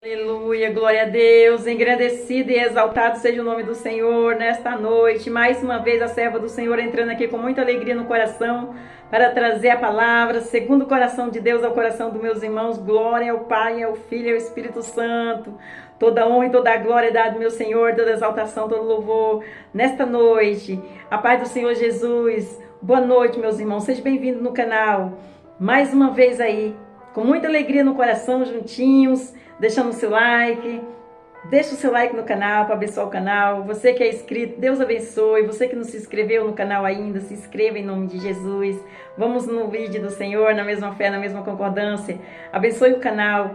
Aleluia, glória a Deus, engrandecido e exaltado seja o nome do Senhor nesta noite. Mais uma vez a serva do Senhor entrando aqui com muita alegria no coração para trazer a palavra, segundo o coração de Deus ao coração dos meus irmãos. Glória ao Pai, ao Filho e ao Espírito Santo. Toda honra e toda a glória é dada, meu Senhor, toda exaltação, todo louvor nesta noite. A paz do Senhor Jesus. Boa noite, meus irmãos. Sejam bem-vindos no canal. Mais uma vez aí, com muita alegria no coração, juntinhos, deixando o seu like. Deixa o seu like no canal para abençoar o canal. Você que é inscrito, Deus abençoe. Você que não se inscreveu no canal ainda, se inscreva em nome de Jesus. Vamos no vídeo do Senhor, na mesma fé, na mesma concordância. Abençoe o canal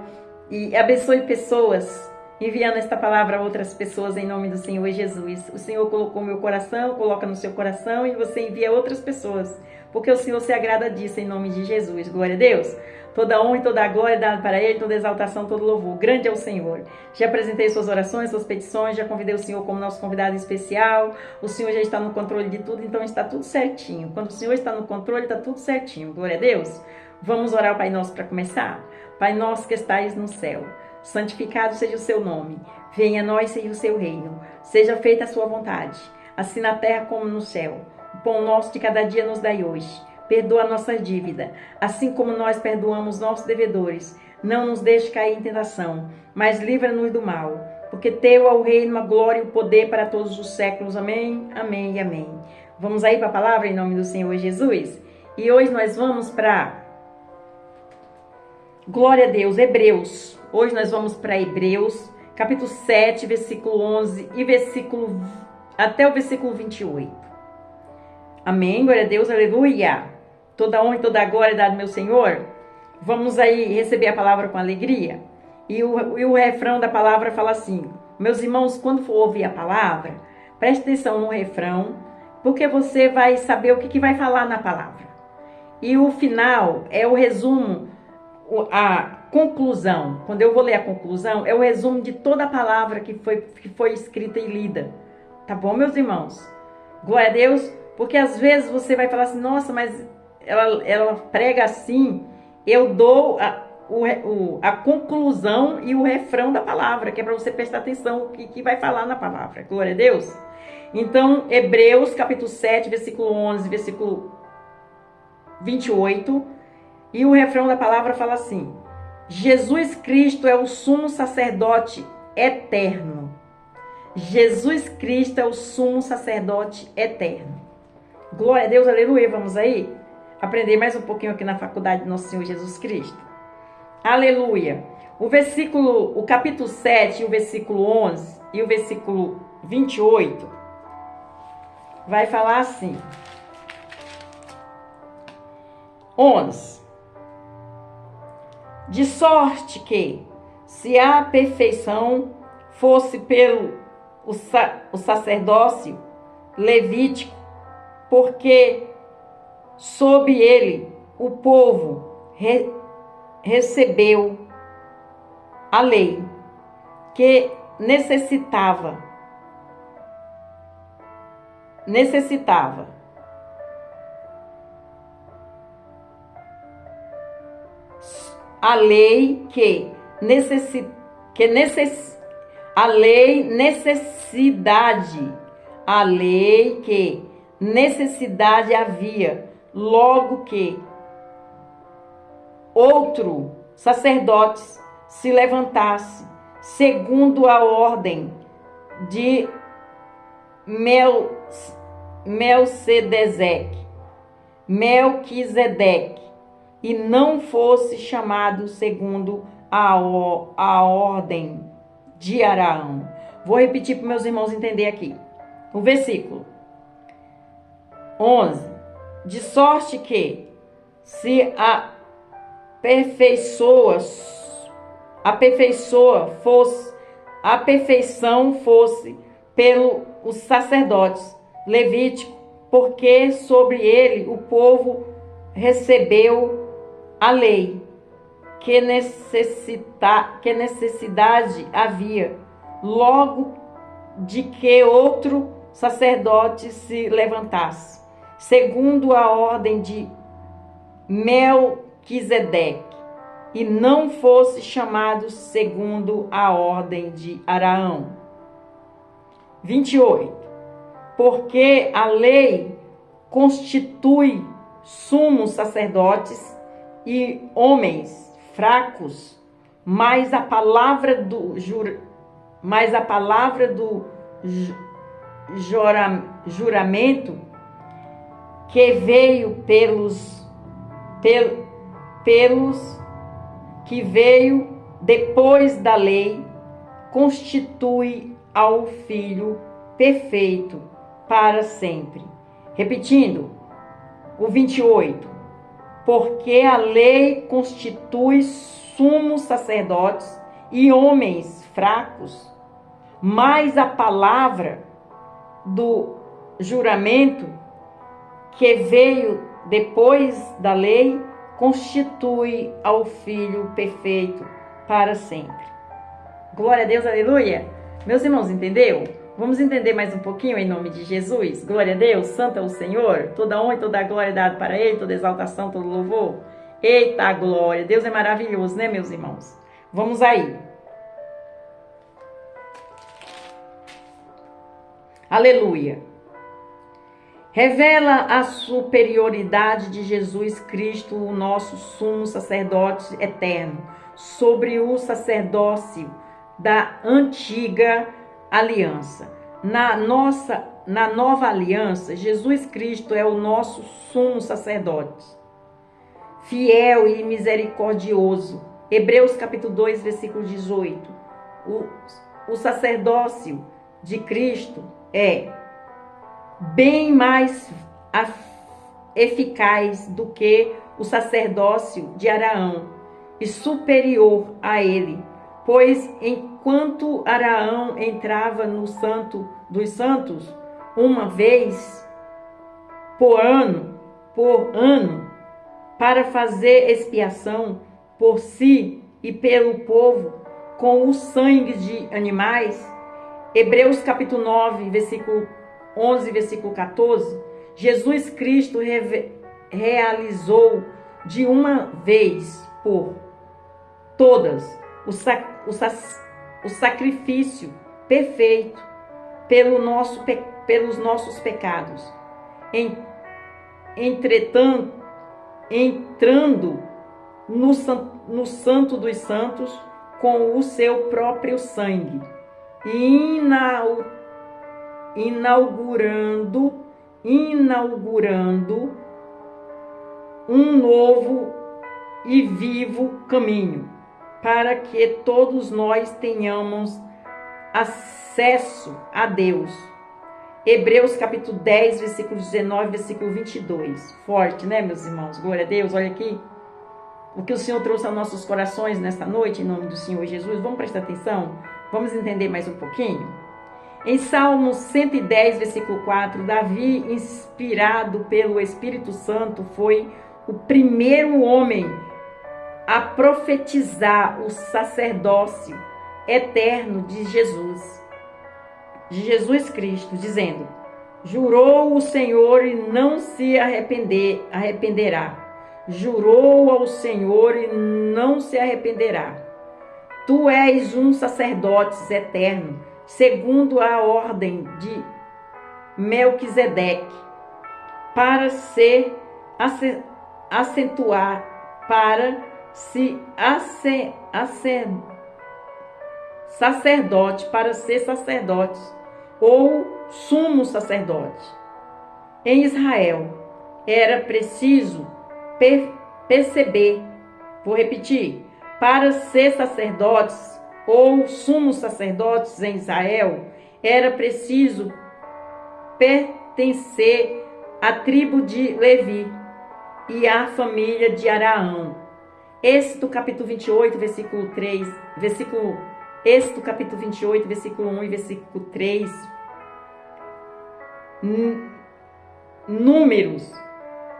e abençoe pessoas, enviando esta palavra a outras pessoas em nome do Senhor Jesus. O Senhor colocou no meu coração, coloca no seu coração e você envia a outras pessoas, porque o Senhor se agrada disso em nome de Jesus. Glória a Deus. Toda honra e toda a glória é dada para Ele, toda exaltação, todo louvor. Grande é o Senhor. Já apresentei suas orações, suas petições, já convidei o Senhor como nosso convidado especial. O Senhor já está no controle de tudo, então está tudo certinho. Quando o Senhor está no controle, está tudo certinho. Glória a Deus. Vamos orar ao Pai Nosso para começar. Pai Nosso que estais no céu, santificado seja o seu nome. Venha a nós seja o seu reino. Seja feita a sua vontade, assim na terra como no céu. O pão nosso de cada dia nos dai hoje. Perdoa a nossa dívida, assim como nós perdoamos nossos devedores. Não nos deixe cair em tentação, mas livra-nos do mal. Porque teu é o reino, a glória e o poder para todos os séculos. Amém, amém e amém. Vamos aí para a palavra em nome do Senhor Jesus? E hoje nós vamos para... Glória a Deus, Hebreus. Hoje nós vamos para Hebreus, capítulo 7, versículo 11 e até o versículo 28. Amém, glória a Deus, aleluia. Toda honra e toda a glória é dada ao meu Senhor. Vamos aí receber a palavra com alegria. E o refrão da palavra fala assim: meus irmãos, quando for ouvir a palavra, preste atenção no refrão, porque você vai saber o que vai falar na palavra. E o final é o resumo, a conclusão. Quando eu vou ler a conclusão, é o resumo de toda a palavra que foi escrita e lida. Tá bom, meus irmãos? Glória a Deus, porque às vezes você vai falar assim, nossa, mas ela prega assim, eu dou a conclusão e o refrão da palavra, que é para você prestar atenção o que vai falar na palavra. Glória a Deus. Então, Hebreus, capítulo 7, versículo 11, versículo 28, e o refrão da palavra fala assim: Jesus Cristo é o sumo sacerdote eterno. Jesus Cristo é o sumo sacerdote eterno. Glória a Deus, aleluia. Vamos aí aprender mais um pouquinho aqui na faculdade do nosso Senhor Jesus Cristo. Aleluia. O capítulo 7, o versículo 11 e o versículo 28 vai falar assim. 11. De sorte que, se a perfeição fosse pelo o sacerdócio levítico, porque sob ele o povo recebeu a lei que necessitava a lei que necessidade havia, logo que outro sacerdote se levantasse, segundo a ordem de Melquisedeque, e não fosse chamado segundo a ordem de Araão. Vou repetir para meus irmãos entender aqui. O versículo 11. De sorte que, se a perfeição fosse pelo os sacerdotes levítico, porque sobre ele o povo recebeu a lei, que necessidade havia, logo de que outro sacerdote se levantasse, segundo a ordem de Melquisedeque, e não fosse chamado segundo a ordem de Araão. 28. Porque a lei constitui sumos sacerdotes e homens fracos, mas a palavra do juramento que veio que veio depois da lei constitui ao Filho perfeito para sempre. Repetindo, o 28. Porque a lei constitui sumos sacerdotes e homens fracos, mas a palavra do juramento que veio depois da lei constitui ao Filho perfeito para sempre. Glória a Deus, aleluia! Meus irmãos, entendeu? Vamos entender mais um pouquinho em nome de Jesus? Glória a Deus, santo é o Senhor, toda honra e toda glória dada para Ele, toda exaltação, todo louvor. Eita glória, Deus é maravilhoso, né, meus irmãos? Vamos aí. Aleluia. Revela a superioridade de Jesus Cristo, o nosso sumo sacerdote eterno, sobre o sacerdócio da antiga aliança. Na nova aliança, Jesus Cristo é o nosso sumo sacerdote, fiel e misericordioso. Hebreus capítulo 2, versículo 18. O sacerdócio de Cristo é bem mais eficaz do que o sacerdócio de Araão e superior a ele, pois enquanto Araão entrava no Santo dos Santos uma vez por ano, para fazer expiação por si e pelo povo com o sangue de animais, Hebreus capítulo 9, versículo 11, versículo 14, Jesus Cristo realizou de uma vez por todas o sacrifício perfeito pelos nossos pecados. Entretanto, entrando no Santo dos Santos com o seu próprio sangue, inaugurando um novo e vivo caminho, para que todos nós tenhamos acesso a Deus. Hebreus capítulo 10, versículo 19, versículo 22. Forte, né, meus irmãos? Glória a Deus. Olha aqui o que o Senhor trouxe aos nossos corações nesta noite, em nome do Senhor Jesus. Vamos prestar atenção? Vamos entender mais um pouquinho? Em Salmo 110, versículo 4, Davi, inspirado pelo Espírito Santo, foi o primeiro homem a profetizar o sacerdócio eterno de Jesus Cristo, dizendo: jurou o Senhor e não se arrependerá. Jurou ao Senhor e não se arrependerá. Tu és um sacerdote eterno, segundo a ordem de Melquisedeque, para se acentuar, para se sacerdote, para ser sacerdote, ou sumo sacerdote. Em Israel, era preciso perceber, vou repetir, para ser sacerdotes ou sumos sacerdotes em Israel, era preciso pertencer à tribo de Levi e à família de Araão. Êxodo capítulo 28, versículo 3, Êxodo capítulo 28, versículo 1 e versículo 3. Números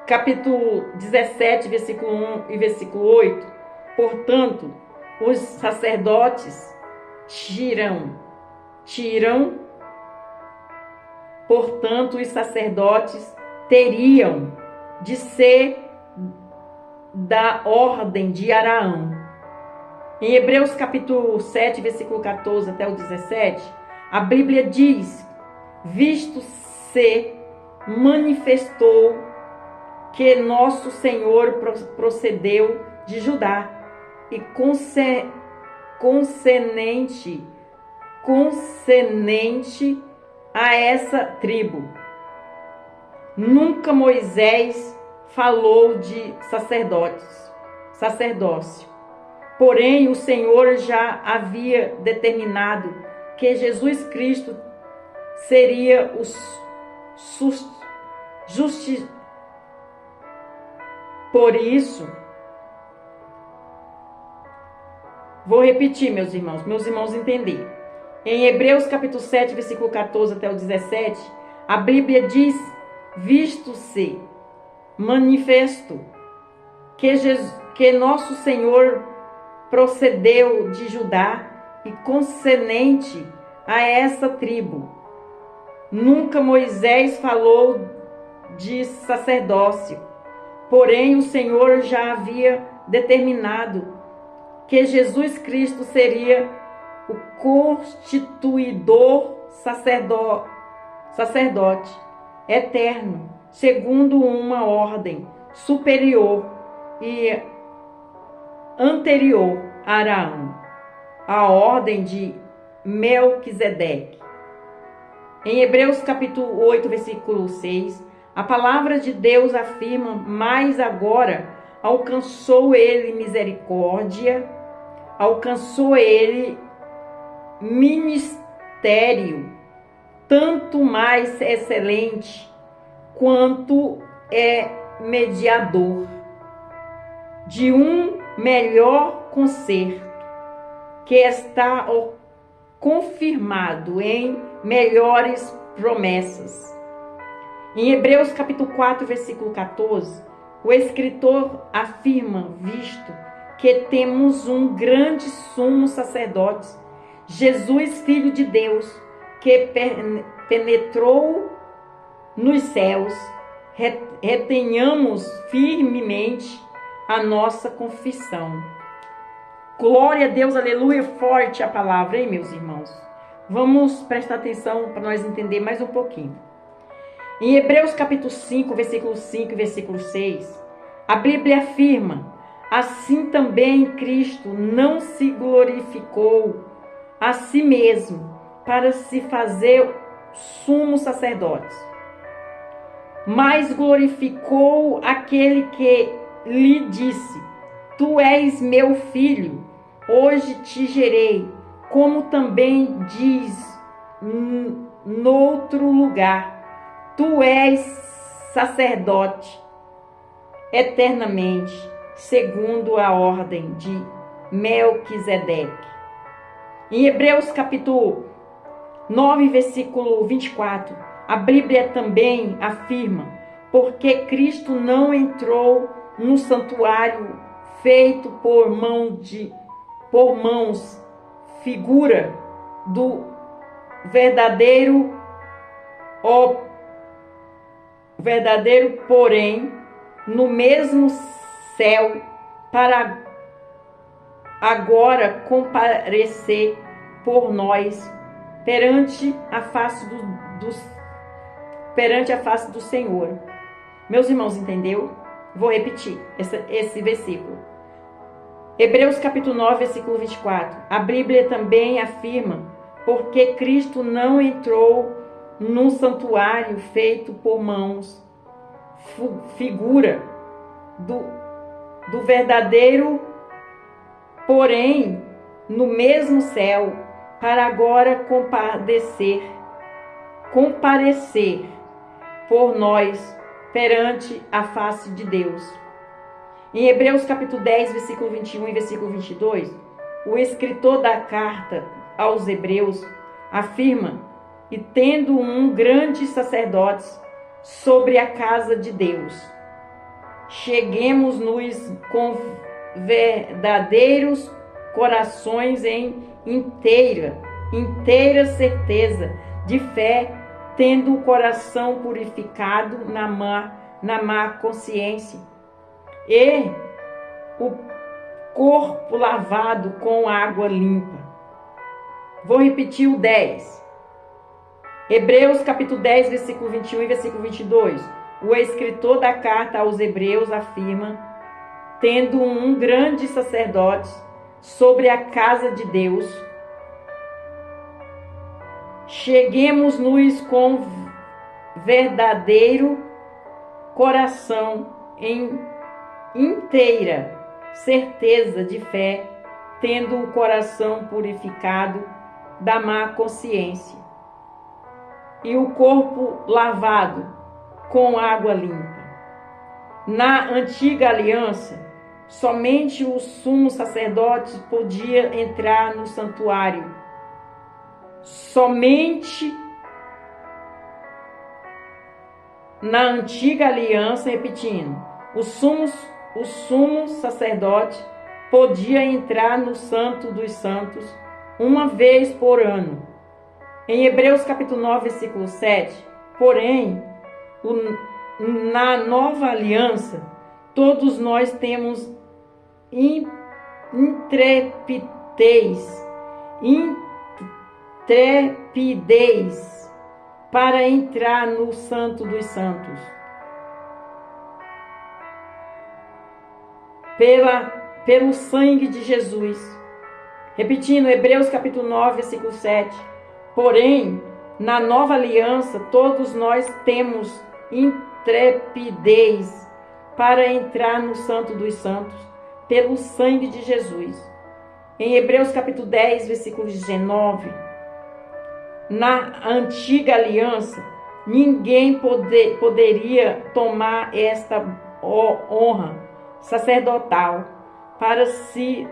capítulo 17, versículo 1 e versículo 8. Portanto, os sacerdotes portanto, os sacerdotes teriam de ser da ordem de Araão, Em Hebreus capítulo 7, versículo 14 até o 17, a Bíblia diz: visto se manifestou que nosso Senhor procedeu de Judá e concernente a essa tribo. Nunca Moisés falou de sacerdócio. Porém, o Senhor já havia determinado que Jesus Cristo seria o Por isso, vou repetir, meus irmãos entenderem. Em Hebreus capítulo 7, versículo 14 até o 17, a Bíblia diz: visto-se manifesto que nosso Senhor procedeu de Judá e concernente a essa tribo. Nunca Moisés falou de sacerdócio, porém o Senhor já havia determinado que Jesus Cristo seria o constituidor sacerdote eterno, segundo uma ordem superior e anterior a Araão, a ordem de Melquisedeque. Em Hebreus capítulo 8, versículo 6, a palavra de Deus afirma: mas agora alcançou ele misericórdia, alcançou ele ministério, tanto mais excelente, quanto é mediador de um melhor concerto, que está confirmado em melhores promessas. Em Hebreus capítulo 4, versículo 14, o escritor afirma: visto que temos um grande sumo sacerdote, Jesus, Filho de Deus, que penetrou nos céus, retenhamos firmemente a nossa confissão. Glória a Deus, aleluia, forte a palavra, hein, meus irmãos? Vamos prestar atenção para nós entender mais um pouquinho. Em Hebreus capítulo 5, versículo 5 e versículo 6, a Bíblia afirma: assim também Cristo não se glorificou a si mesmo para se fazer sumo sacerdote, mas glorificou aquele que lhe disse: tu és meu filho, hoje te gerei, como também diz noutro lugar: tu és sacerdote eternamente, segundo a ordem de Melquisedeque. Em Hebreus capítulo 9, versículo 24, a Bíblia também afirma: porque Cristo não entrou no santuário feito por mãos, figura do verdadeiro, porém, no mesmo céu, para agora comparecer por nós perante a face do Senhor. Meus irmãos, entendeu? Vou repetir esse versículo. Hebreus capítulo 9, versículo 24. A Bíblia também afirma: porque Cristo não entrou num santuário feito por mãos, figura do verdadeiro, porém, no mesmo céu, para agora comparecer por nós perante a face de Deus. Em Hebreus capítulo 10, versículo 21 e versículo 22, o escritor da carta aos Hebreus afirma: e tendo um grande sacerdote sobre a casa de Deus, cheguemos-nos com verdadeiros corações em inteira certeza de fé, tendo o coração purificado na má consciência e o corpo lavado com água limpa. Vou repetir o 10. Hebreus capítulo 10, versículo 21 e versículo 22. O escritor da carta aos Hebreus afirma: tendo um grande sacerdote sobre a casa de Deus, cheguemos-nos com verdadeiro coração em inteira certeza de fé, tendo o coração purificado da má consciência e o corpo lavado com água limpa. Na antiga aliança, somente o sumo sacerdote podia entrar no santuário. Somente na antiga aliança, repetindo, o sumo sacerdote podia entrar no Santo dos Santos uma vez por ano. Em Hebreus capítulo 9, versículo 7, porém, na nova aliança, todos nós temos intrepidez para entrar no Santo dos Santos. Pelo sangue de Jesus. Repetindo, Hebreus capítulo 9, versículo 7. Porém, na nova aliança, todos nós temos intrepidez para entrar no Santo dos Santos, pelo sangue de Jesus. Em Hebreus capítulo 10, versículo 19. Na antiga aliança, ninguém poderia tomar esta honra sacerdotal para si,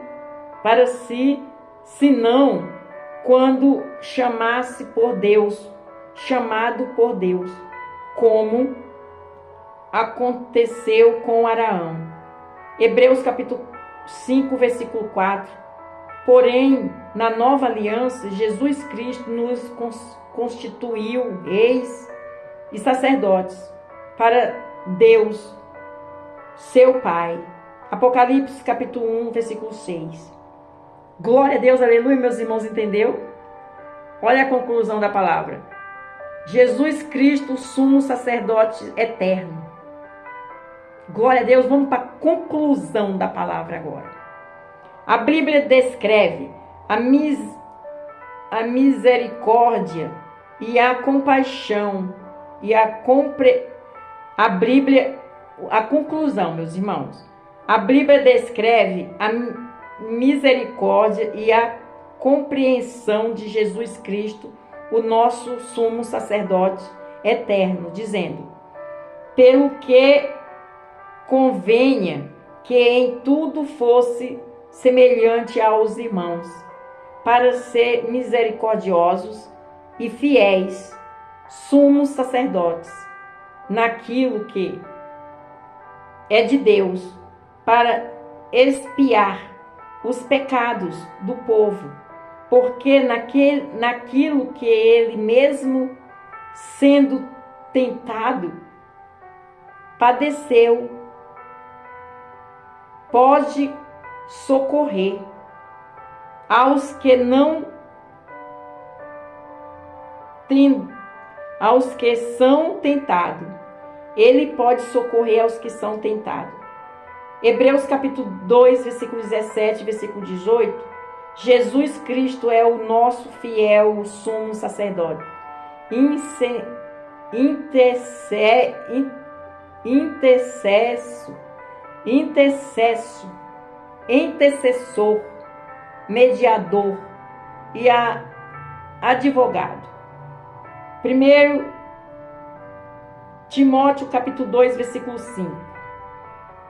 senão quando chamado por Deus, como aconteceu com Araão. Hebreus capítulo 5, versículo 4. Porém, na nova aliança, Jesus Cristo nos constituiu reis e sacerdotes para Deus, seu Pai. Apocalipse capítulo 1, versículo 6. Glória a Deus, aleluia, meus irmãos, entendeu? Olha a conclusão da palavra. Jesus Cristo, sumo sacerdote eterno. Glória a Deus, vamos para a conclusão da palavra agora. A Bíblia descreve a misericórdia e a compaixão e a conclusão, meus irmãos. A Bíblia descreve a misericórdia e a compreensão de Jesus Cristo, o nosso sumo sacerdote eterno, dizendo: pelo que convenha que em tudo fosse semelhante aos irmãos, para ser misericordiosos e fiéis, sumos sacerdotes, naquilo que é de Deus, para expiar os pecados do povo, porque naquilo que ele mesmo, sendo tentado, padeceu, pode socorrer aos que são tentados. Ele pode socorrer aos que são tentados. Hebreus capítulo 2, versículo 17, versículo 18. Jesus Cristo é o nosso fiel sumo sacerdote, intercessor, mediador e advogado. 1 Timóteo capítulo 2, versículo 5,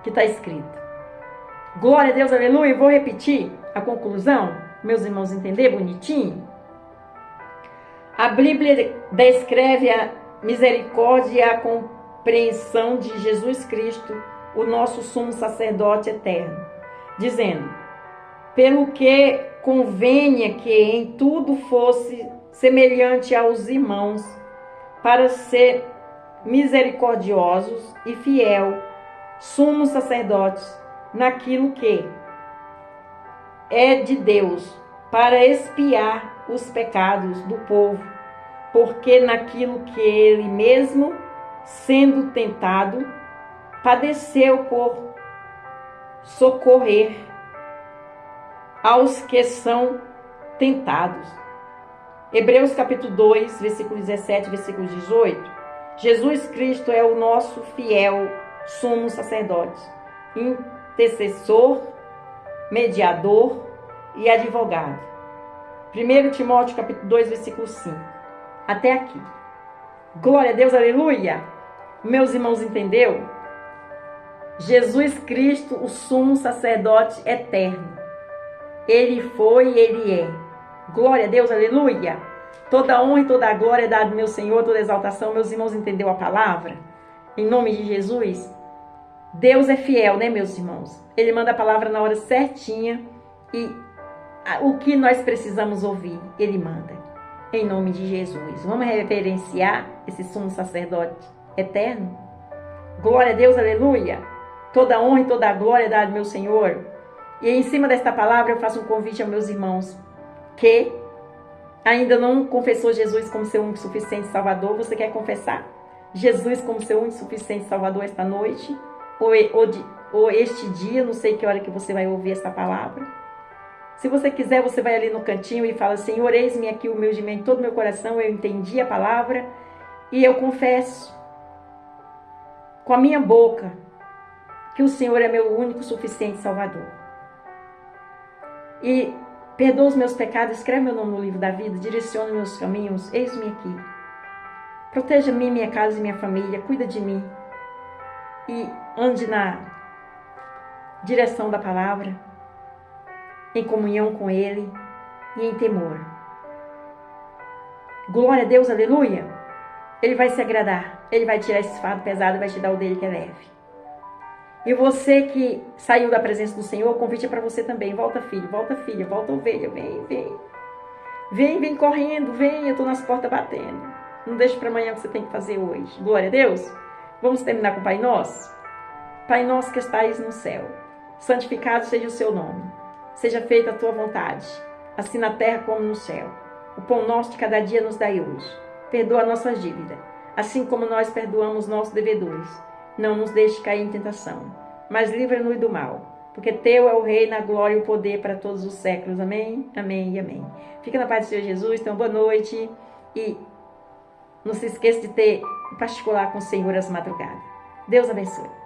que está escrito. Glória a Deus, aleluia. Vou repetir a conclusão, meus irmãos, entender bonitinho? A Bíblia descreve a misericórdia e a compreensão de Jesus Cristo, o nosso sumo sacerdote eterno, dizendo: pelo que convenha que em tudo fosse semelhante aos irmãos, para ser misericordiosos e fiel, sumos sacerdotes, naquilo que é de Deus para expiar os pecados do povo, porque naquilo que ele mesmo, sendo tentado, padeceu por socorrer aos que são tentados. Hebreus capítulo 2, versículo 17, versículo 18. Jesus Cristo é o nosso fiel sumo sacerdote, intercessor, mediador e advogado. 1 Timóteo capítulo 2, versículo 5. Até aqui. Glória a Deus, aleluia! Meus irmãos, entendeu? Jesus Cristo, o sumo sacerdote eterno. Ele foi e ele é. Glória a Deus, aleluia! Toda honra e toda a glória é dada ao meu Senhor, toda exaltação. Meus irmãos, entendeu a palavra? Em nome de Jesus. Deus é fiel, né, meus irmãos? Ele manda a palavra na hora certinha e o que nós precisamos ouvir, Ele manda. Em nome de Jesus. Vamos reverenciar esse sumo sacerdote eterno? Glória a Deus, aleluia! Toda honra e toda a glória é dada ao meu Senhor. E em cima desta palavra eu faço um convite aos meus irmãos que ainda não confessou Jesus como seu único suficiente Salvador. Você quer confessar Jesus como seu único suficiente Salvador esta noite? Ou este dia, não sei que hora que você vai ouvir essa palavra. Se você quiser, você vai ali no cantinho e fala: Senhor, eis-me aqui humildemente, todo meu coração, eu entendi a palavra e eu confesso com a minha boca que o Senhor é meu único suficiente Salvador. E perdoa os meus pecados, escreve meu nome no livro da vida, direciona meus caminhos, eis-me aqui. Proteja-me, minha casa e minha família, cuida de mim e ande na direção da palavra, em comunhão com Ele e em temor. Glória a Deus, aleluia! Ele vai se agradar, Ele vai tirar esse fardo pesado e vai te dar o dele que é leve. E você que saiu da presença do Senhor, o convite é para você também. Volta, filho, volta, filha, volta, ovelha, vem, vem. Vem correndo, vem, eu estou nas portas batendo. Não deixe para amanhã o que você tem que fazer hoje. Glória a Deus. Vamos terminar com o Pai Nosso? Pai nosso que estais no céu, santificado seja o seu nome. Seja feita a tua vontade, assim na terra como no céu. O pão nosso de cada dia nos dai hoje. Perdoa a nossa dívida, assim como nós perdoamos nossos devedores. Não nos deixe cair em tentação, mas livra-nos do mal. Porque teu é o reino, a glória e o poder para todos os séculos. Amém, amém e amém. Fica na paz do Senhor Jesus, então boa noite. E não se esqueça de ter particular com o Senhor às madrugadas. Deus abençoe.